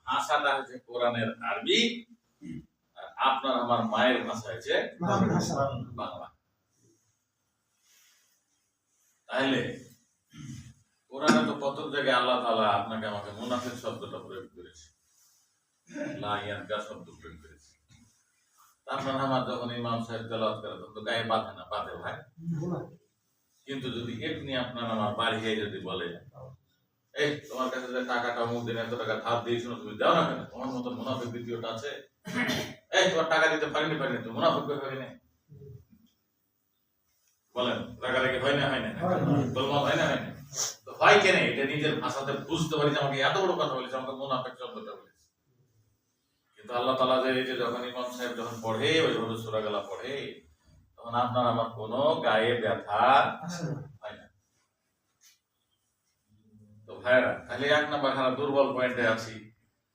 ভাষাটা হচ্ছে কোরআনের আরবি, আর আপনার আমার মায়ের ভাষা হচ্ছে বাংলা। তাহলে কোরআনে তো কত জায়গায় আল্লাহ তাআলা আপনাকে আমাকে মুনাফিক শব্দটা প্রয়োগ করেছে, লা ইয়ানকা শব্দ প্রয়োগ করেছে। আপনার আমার যখন ইমাম সাহেব তেলাওয়াত করে তখন তো গায়ে বাঁধে না, বাঁধে ভাই। কিন্তু যদি এমনি আপনার আমার বাড়ি গিয়ে যদি বলে, এই তোমার কাছে যে টাকাটা অমুক দিন এত টাকা ধার দিয়েছিল তুমি দাও না কেন, তোমার মতো মুনাফিক দ্বিতীয়টা আছে, এই তোমার টাকা দিতে পারিনি তো মুনাফিক হয়নি, বলেন রাগারাগি হয় না গোলমাল হয় না তো হয় কেন? এটা নিজের ভাষাতে বুঝতে পারি যে আমাকে এত বড় কথা বলেছে, আমাকে মুনাফিক শব্দটা বলেছে। কিন্তু আল্লাহ তাআলা যে যখন ইমাম সাহেব যখন পড়ে ওইভাবে সূরা গুলা পড়ে তখন আপনার আমার কোনো গায়ে ব্যথা হয় না। তো ভাইরা তাহলে এক নাম্বার দুর্বল পয়েন্টে আছি।